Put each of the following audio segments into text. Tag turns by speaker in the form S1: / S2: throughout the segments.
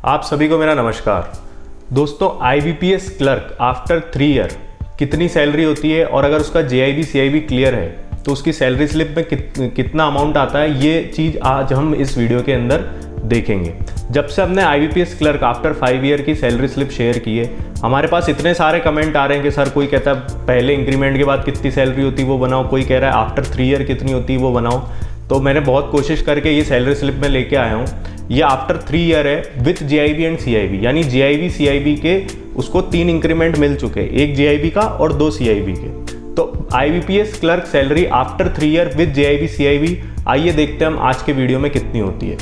S1: आप सभी को मेरा नमस्कार। दोस्तों, IBPS क्लर्क आफ्टर 3 ईयर कितनी सैलरी होती है और अगर उसका JIB CIB क्लियर है तो उसकी सैलरी स्लिप में कितना अमाउंट आता है, ये चीज़ आज हम इस वीडियो के अंदर देखेंगे। जब से हमने IBPS क्लर्क आफ्टर 5 ईयर की सैलरी स्लिप शेयर की है, हमारे पास इतने सारे कमेंट आ रहे हैं कि सर कोई कहता है पहले इंक्रीमेंट के बाद कितनी सैलरी होती है वो बनाओ, कोई कह रहा है आफ्टर 3 ईयर कितनी होती है वो बनाओ। तो मैंने बहुत कोशिश करके ये सैलरी स्लिप में लेके आया हूँ। ये आफ्टर 3 ईयर है विथ JIB एंड CIB, यानी JIB CIB के उसको 3 इंक्रीमेंट मिल चुके हैं, एक JIB का और 2 CIB के। तो IBPS clerk salary after 3 year with JIB CIB, आइए देखते हैं हम आज के वीडियो में कितनी होती है।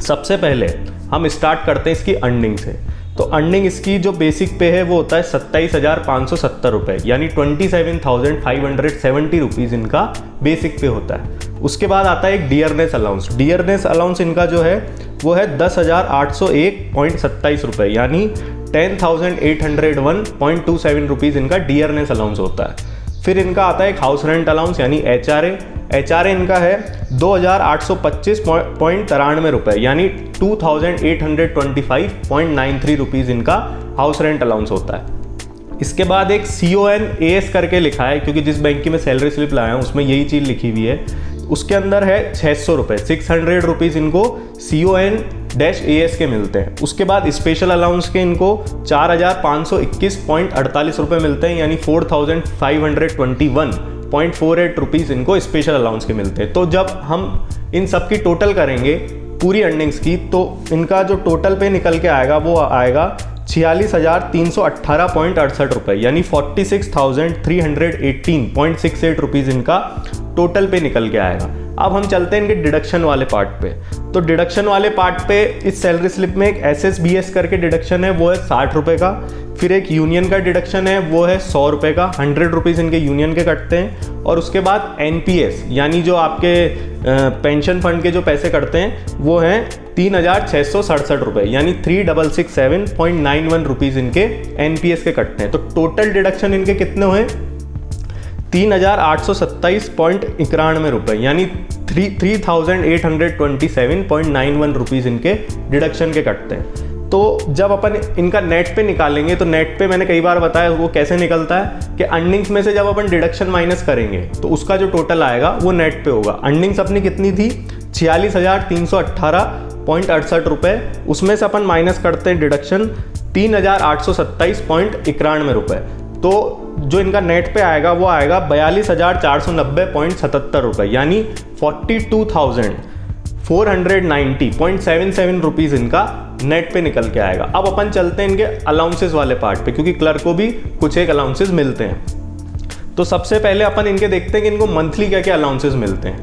S1: सबसे पहले हम स्टार्ट करते हैं इसकी अर्निंग से। तो अर्निंग इसकी जो बेसिक पे है वो होता है 27,570 रुपये, यानी 27,570 रुपीज़ इनका बेसिक पे होता है। उसके बाद आता है एक डियरनेस अलाउंस। डियरनेस अलाउंस इनका जो है वो है 10,801.27 रुपये, यानी 10,801.27 रुपीज़ इनका डियरनेस अलाउंस होता है। फिर इनका आता है एक हाउस रेंट अलाउंस यानी HRA इनका है 2,825.93 रुपये, यानी 2,825.93 रुपीज़ इनका हाउस रेंट अलाउंस होता है। इसके बाद एक CONAS करके लिखा है, क्योंकि जिस बैंक की मैं सैलरी स्लिप लाया हूँ उसमें यही चीज़ लिखी हुई है। उसके अंदर है 600 रुपये, 600 रुपीज़ इनको CON-AS के मिलते हैं। उसके बाद स्पेशल अलाउंस के इनको 4,521.48 रुपये मिलते हैं, यानी 4,521.48 रुपीज़ इनको स्पेशल अलाउंस के मिलते हैं। तो जब हम इन सब की टोटल करेंगे पूरी अर्निंग्स की, तो इनका जो टोटल पे निकल के आएगा वो आएगा 46,318.68 रुपये, यानी 46,318.68 रुपीज़ इनका टोटल पे निकल के आएगा। अब हम चलते हैं इनके डिडक्शन वाले पार्ट पे। तो डिडक्शन वाले पार्ट पे इस सैलरी स्लिप में एक SSBS करके डिडक्शन है, वो है 60 रुपये का। फिर एक यूनियन का डिडक्शन है, वो है 100 रुपये का, 100 रुपीज़ इनके यूनियन के कटते हैं। और उसके बाद NPS यानी जो आपके पेंशन फंड के जो पैसे कटते हैं वो हैं 3,667 रुपये, यानी 3,667.91 रुपीज़ इनके NPS के कटते हैं। तो टोटल डिडक्शन इनके कितने हुए 3,827.91 रुपये, यानी 3,827.91 रुपीज़ इनके डिडक्शन के कटते हैं। तो जब अपन इनका नेट पे निकालेंगे, तो नेट पे मैंने कई बार बताया वो कैसे निकलता है कि अर्निंग्स में से जब अपन डिडक्शन माइनस करेंगे तो उसका जो टोटल आएगा वो नेट पे होगा। अर्निंग्स अपनी कितनी थी 46,318.68 रुपये, उसमें से अपन माइनस करते हैं डिडक्शन 3,827.91 रुपये। तो जो इनका नेट पे आएगा वो आएगा 42,490.77 रुपये, यानी 42,490.77 रुपीज़ इनका नेट पे निकल के आएगा। अब अपन चलते हैं इनके अलाउंसेस वाले पार्ट पे, क्योंकि क्लर्क को भी कुछ एक अलाउंसेस मिलते हैं। तो सबसे पहले अपन इनके देखते हैं कि इनको मंथली क्या क्या अलाउंसेस मिलते हैं।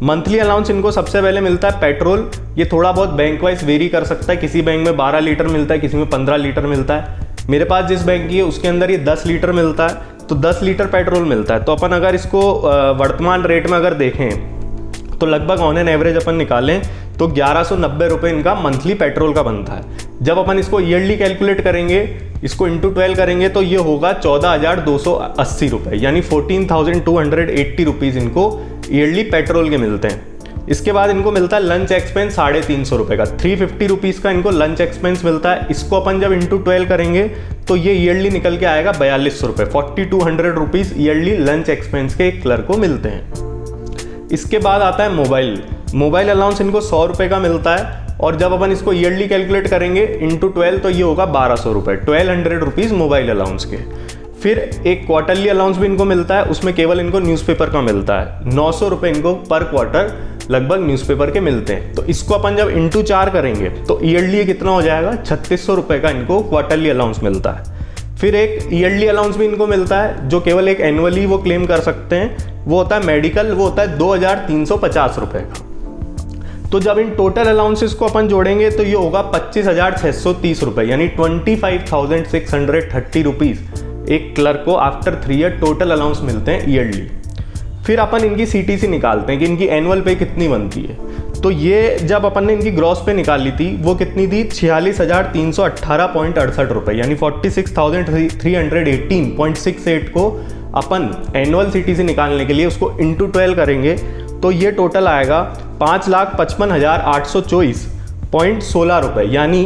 S1: मंथली अलाउंस इनको सबसे पहले मिलता है पेट्रोल। ये थोड़ा बहुत बैंक वाइज वेरी कर सकता है, किसी बैंक में 12 लीटर मिलता है, किसी में 15 लीटर मिलता है। मेरे पास जिस बैंक की है उसके अंदर ये 10 लीटर मिलता है, तो 10 लीटर पेट्रोल मिलता है। तो अपन अगर इसको वर्तमान रेट में अगर देखें तो लगभग ऑन एन एवरेज अपन निकालें तो 1,190 रुपये इनका मंथली पेट्रोल का बनता है। जब अपन इसको ईयरली कैलकुलेट करेंगे, इसको इंटू 12 करेंगे तो ये होगा 14,280 रुपये, यानी 14,280 रुपीज़ इनको ईयरली पेट्रोल के मिलते हैं। इसके बाद इनको मिलता है लंच एक्सपेंस 350 रुपये का, 350 रुपीज़ का इनको लंच एक्सपेंस मिलता है। इसको अपन जब इंटू 12 करेंगे तो ये ईयरली निकल के आएगा 4,200 रुपये, 4,200 रुपीज़ ईयरली लंच एक्सपेंस के एक क्लर्क को मिलते हैं। इसके बाद आता है मोबाइल अलाउंस इनको 100 रुपये का मिलता है, और जब अपन इसको ईयरली कैलकुलेट करेंगे इंटू 12 तो ये होगा 1,200 रुपये, 1,200 रुपीज़ मोबाइल अलाउंस के। फिर एक क्वार्टरली अलाउंस भी इनको मिलता है, उसमें केवल इनको न्यूज़पेपर का मिलता है, 900 रुपये इनको पर क्वार्टर लगभग न्यूज़पेपर के मिलते हैं। तो इसको अपन जब इंटू 4 करेंगे तो ईयरली कितना हो जाएगा 3,600 रुपये का इनको क्वार्टरली अलाउंस मिलता है। फिर एक ईयरली अलाउंस भी इनको मिलता है जो केवल एक एनुअली वो क्लेम कर सकते हैं, वो होता है मेडिकल, वो होता है 2,350 रुपये का। तो जब इन टोटल अलाउंसेस को अपन जोड़ेंगे तो ये होगा 25,630 रुपये, यानी 25,630 रुपीज़ एक क्लर्क को आफ्टर 3 ईयर टोटल अलाउंस मिलते हैं ईयरली। फिर अपन इनकी CTC निकालते हैं कि इनकी एनुअल पे कितनी बनती है। तो ये जब अपन ने इनकी ग्रॉस पे निकाली थी वो कितनी थी 46,318.68 रुपये, यानी 46,318.68 को अपन एनुअल CTC निकालने के लिए उसको इंटू 12 करेंगे तो ये टोटल आएगा 5,55,824.16 रुपये, यानी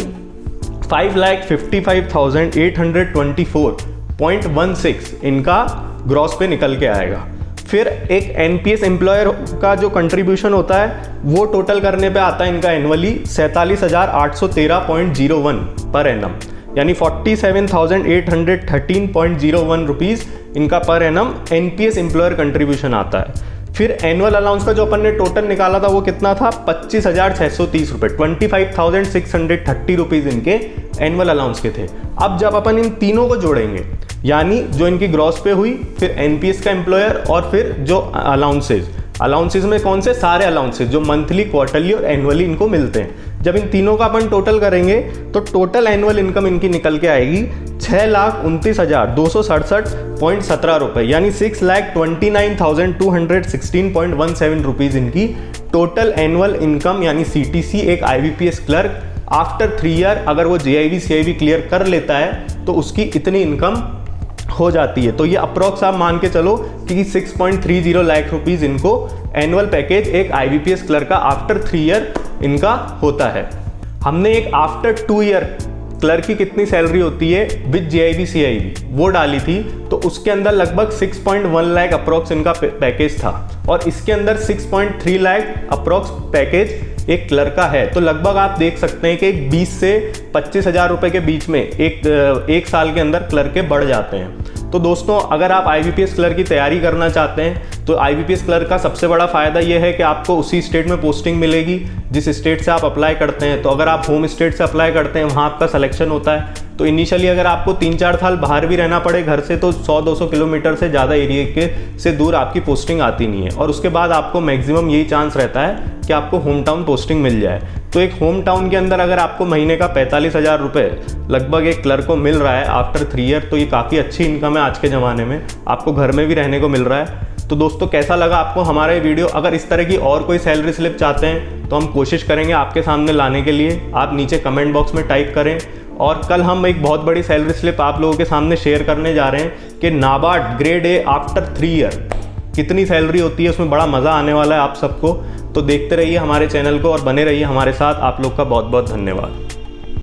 S1: 5,55,824.16 इनका ग्रॉस पे निकल के आएगा। फिर एक एनपीएस एम्प्लॉयर का जो कंट्रीब्यूशन होता है वो टोटल करने पे आता है इनका एनुअली 47,813.01 पर एनम, यानी 47,813.01 रुपीज़ इनका per annum NPS employer contribution आता है। फिर एनुअल अलाउंस का जो अपन ने टोटल निकाला था वो कितना था, 25,630 रुपये, 25,630 रुपीज़ इनके एनुअल अलाउंस के थे। अब जब अपन इन तीनों को जोड़ेंगे, यानी जो इनकी ग्रॉस पे हुई, फिर एनपीएस का एम्प्लॉयर और फिर जो अलाउंसेज में कौन से, सारे अलाउंसेज जो मंथली, क्वार्टरली और एनुअली इनको मिलते हैं, जब इन तीनों का अपन टोटल करेंगे तो टोटल एनुअल इनकम इनकी निकल के आएगी 6,29,267.17 रुपये, यानी 6,29,216.17 रुपीज़ इनकी टोटल एनुअल इनकम, यानी सीटीसी एक आईबीपीएस क्लर्क आफ्टर 3 ईयर अगर वो जेआईबी सीआईबी क्लियर कर लेता है तो उसकी इतनी इनकम हो जाती है। तो ये अप्रॉक्स आप मान के चलो कि 6.30 लाख रुपीज़ इनको एनुअल पैकेज एक आईबीपीएस क्लर्क का आफ्टर 3 ईयर इनका होता है। हमने एक आफ्टर 2 ईयर क्लर्क की कितनी सैलरी होती है विद जेआईबी सीआईबी वो डाली थी, तो उसके अंदर लगभग 6.1 लाख अप्रॉक्स इनका पैकेज था, और इसके अंदर 6.3 लाख अप्रॉक्स पैकेज एक क्लर्क का है। तो लगभग आप देख सकते हैं कि 20 से 25,000 रुपये के बीच में एक साल के अंदर क्लर्क के बढ़ जाते हैं। तो दोस्तों, अगर आप आईबीपीएस क्लर्क की तैयारी करना चाहते हैं तो आईबीपीएस क्लर्क का सबसे बड़ा फ़ायदा यह है कि आपको उसी स्टेट में पोस्टिंग मिलेगी जिस स्टेट से आप अप्लाई करते हैं। तो अगर आप होम स्टेट से अप्लाई करते हैं, वहाँ आपका सिलेक्शन होता है, तो इनिशियली अगर आपको 3-4 साल बाहर भी रहना पड़े घर से तो 100-200 किलोमीटर से ज़्यादा एरिया के से दूर आपकी पोस्टिंग आती नहीं है, और उसके बाद आपको मैक्सिमम यही चांस रहता है कि आपको होम टाउन पोस्टिंग मिल जाए। तो एक होम टाउन के अंदर अगर आपको महीने का 45,000 रुपये लगभग एक क्लर्क को मिल रहा है आफ्टर 3 ईयर, तो ये काफ़ी अच्छी इनकम है आज के ज़माने में, आपको घर में भी रहने को मिल रहा है। तो दोस्तों, कैसा लगा आपको हमारा ये वीडियो? अगर इस तरह की और कोई सैलरी स्लिप चाहते हैं तो हम कोशिश करेंगे आपके सामने लाने के लिए। आप नीचे कमेंट बॉक्स में टाइप करें, और कल हम एक बहुत बड़ी सैलरी स्लिप आप लोगों के सामने शेयर करने जा रहे हैं कि NABARD grade A after 3 year कितनी सैलरी होती है, उसमें बड़ा मज़ा आने वाला है आप सबको। तो देखते रहिए हमारे चैनल को और बने रहिए हमारे साथ। आप लोग का बहुत बहुत धन्यवाद।